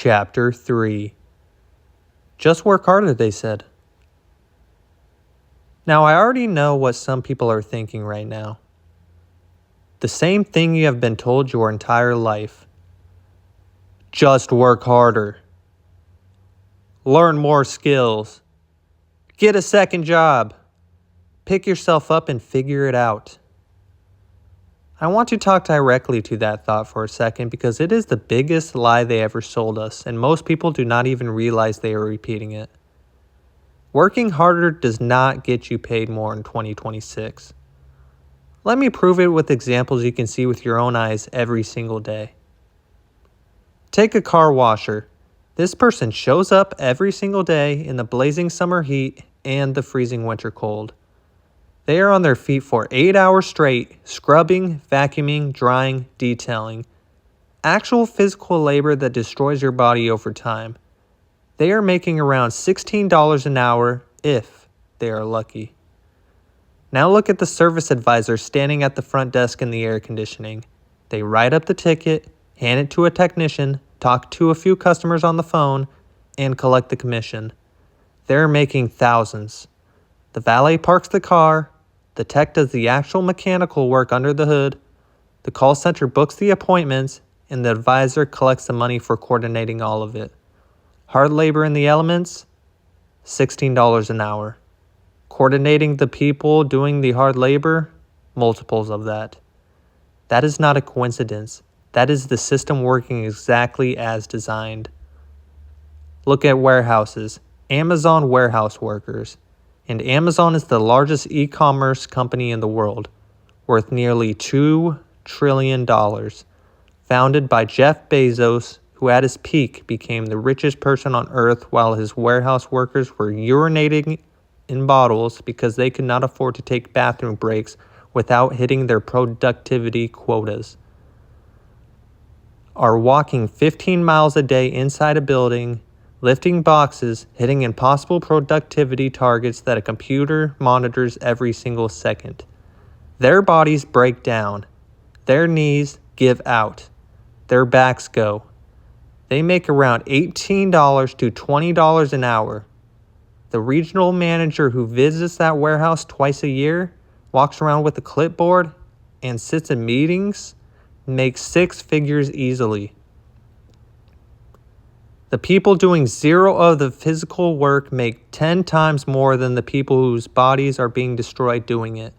Chapter 3. Just work harder, they said. Now, I already know what some people are thinking right now. The same thing you have been told your entire life. Just work harder. Learn more skills. Get a second job. Pick yourself up and figure it out. I want to talk directly to that thought for a second because it is the biggest lie they ever sold us, and most people do not even realize they are repeating it. Working harder does not get you paid more in 2026. Let me prove it with examples you can see with your own eyes every single day. Take a car washer. This person shows up every single day in the blazing summer heat and the freezing winter cold. They are on their feet for 8 hours straight, scrubbing, vacuuming, drying, detailing. Actual physical labor that destroys your body over time. They are making around $16 an hour if they are lucky. Now look at the service advisor standing at the front desk in the air conditioning. They write up the ticket, hand it to a technician, talk to a few customers on the phone, and collect the commission. They're making thousands. The valet parks the car, the tech does the actual mechanical work under the hood, the call center books the appointments, and the advisor collects the money for coordinating all of it. Hard labor in the elements, $16 an hour. Coordinating the people doing the hard labor, multiples of that. That is not a coincidence. That is the system working exactly as designed. Look at warehouses, Amazon warehouse workers. And Amazon is the largest e-commerce company in the world, worth nearly $2 trillion. Founded by Jeff Bezos, who at his peak became the richest person on earth while his warehouse workers were urinating in bottles because they could not afford to take bathroom breaks without hitting their productivity quotas. Are walking 15 miles a day inside a building, lifting boxes, hitting impossible productivity targets that a computer monitors every single second. Their bodies break down. Their knees give out. Their backs go. They make around $18 to $20 an hour. The regional manager who visits that warehouse twice a year, walks around with a clipboard, and sits in meetings, makes 6 figures easily. The people doing zero of the physical work make 10 times more than the people whose bodies are being destroyed doing it.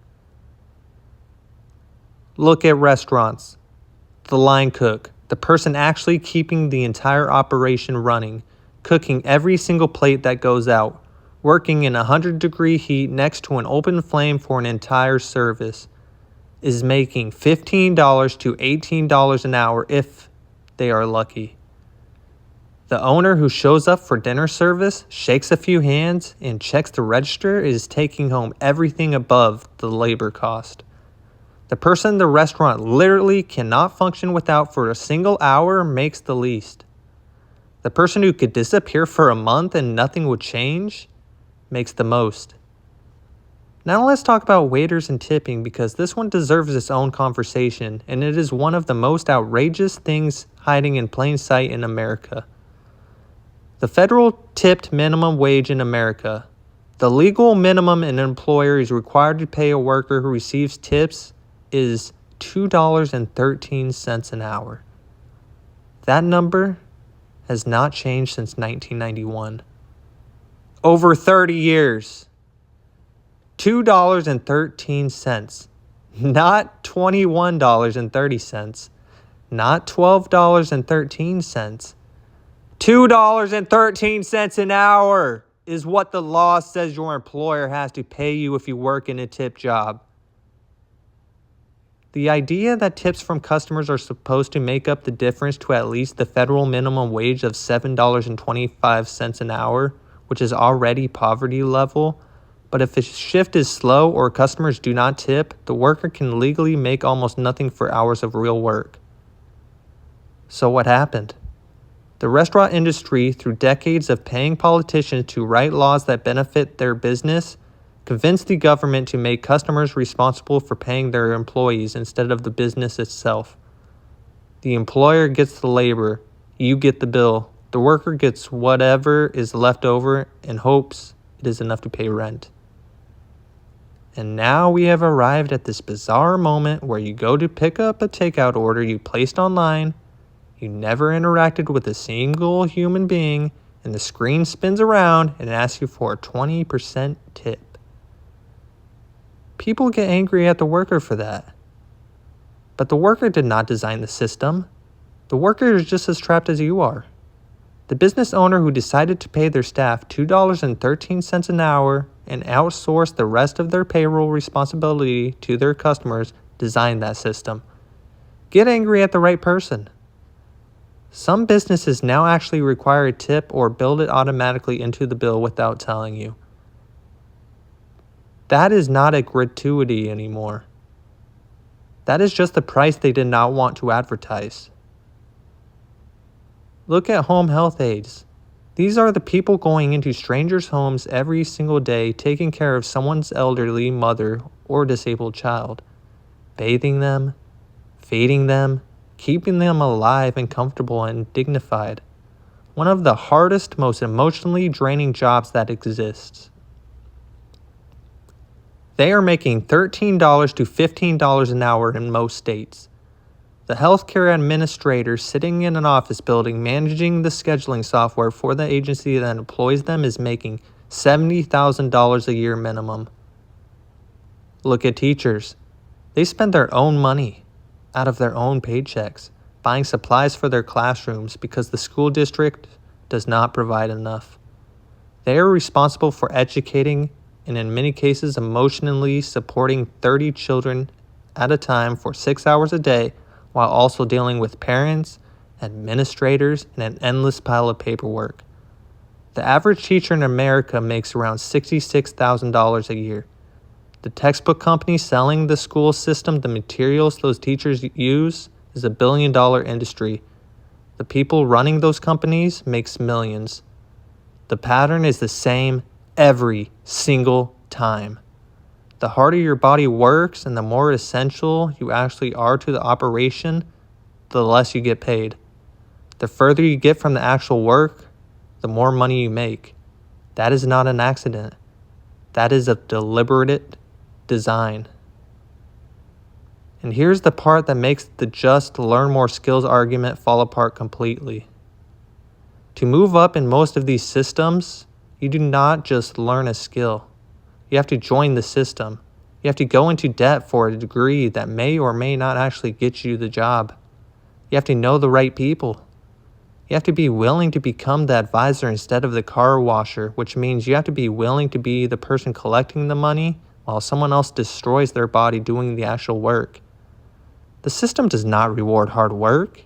Look at restaurants. The line cook, the person actually keeping the entire operation running, cooking every single plate that goes out, working in 100-degree heat next to an open flame for an entire service, is making $15 to $18 an hour if they are lucky. The owner who shows up for dinner service, shakes a few hands, and checks the register is taking home everything above the labor cost. The person the restaurant literally cannot function without for a single hour makes the least. The person who could disappear for a month and nothing would change makes the most. Now let's talk about waiters and tipping because this one deserves its own conversation and it is one of the most outrageous things hiding in plain sight in America. The federal tipped minimum wage in America. The legal minimum an employer is required to pay a worker who receives tips is $2.13 an hour. That number has not changed since 1991. Over 30 years. $2.13. Not $21.30. Not $12.13. $2.13 an hour is what the law says your employer has to pay you if you work in a tip job. The idea that tips from customers are supposed to make up the difference to at least the federal minimum wage of $7.25 an hour, which is already poverty level, but if a shift is slow or customers do not tip, the worker can legally make almost nothing for hours of real work. So what happened? The restaurant industry, through decades of paying politicians to write laws that benefit their business, convinced the government to make customers responsible for paying their employees instead of the business itself. The employer gets the labor, you get the bill, The worker gets whatever is left over and hopes it is enough to pay rent. And now we have arrived at this bizarre moment where you go to pick up a takeout order you placed online, you never interacted with a single human being, and the screen spins around and asks you for a 20% tip. People get angry at the worker for that. But the worker did not design the system. The worker is just as trapped as you are. The business owner who decided to pay their staff $2.13 an hour and outsource the rest of their payroll responsibility to their customers designed that system. Get angry at the right person. Some businesses now actually require a tip or build it automatically into the bill without telling you. That is not a gratuity anymore. That is just the price they did not want to advertise. Look at home health aides. These are the people going into strangers' homes every single day taking care of someone's elderly mother or disabled child, bathing them, feeding them, keeping them alive and comfortable and dignified. One of the hardest, most emotionally draining jobs that exists. They are making $13 to $15 an hour in most states. The healthcare administrator sitting in an office building managing the scheduling software for the agency that employs them is making $70,000 a year minimum. Look at teachers. They spend their own money out of their own paychecks buying supplies for their classrooms because the school district does not provide enough. They are responsible for educating and in many cases emotionally supporting 30 children at a time for 6 hours a day, while also dealing with parents, administrators, and an endless pile of paperwork. The average teacher in America makes around $66,000 a year. The textbook company selling the school system the materials those teachers use is a billion-dollar industry. The people running those companies makes millions. The pattern is the same every single time. The harder your body works and the more essential you actually are to the operation, the less you get paid. The further you get from the actual work, the more money you make. That is not an accident. That is a deliberate design. And here's the part that makes the just learn more skills argument fall apart completely. To move up in most of these systems, you do not just learn a skill. You have to join the system. You have to go into debt for a degree that may or may not actually get you the job. You have to know the right people. You have to be willing to become the advisor instead of the car washer, which means you have to be willing to be the person collecting the money while someone else destroys their body doing the actual work. The system does not reward hard work.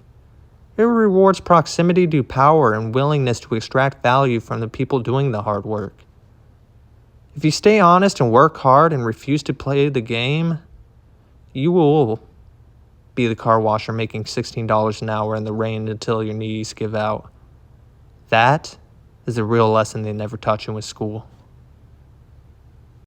It rewards proximity to power and willingness to extract value from the people doing the hard work. If you stay honest and work hard and refuse to play the game, you will be the car washer making $16 an hour in the rain until your knees give out. That is a real lesson they never taught you in school.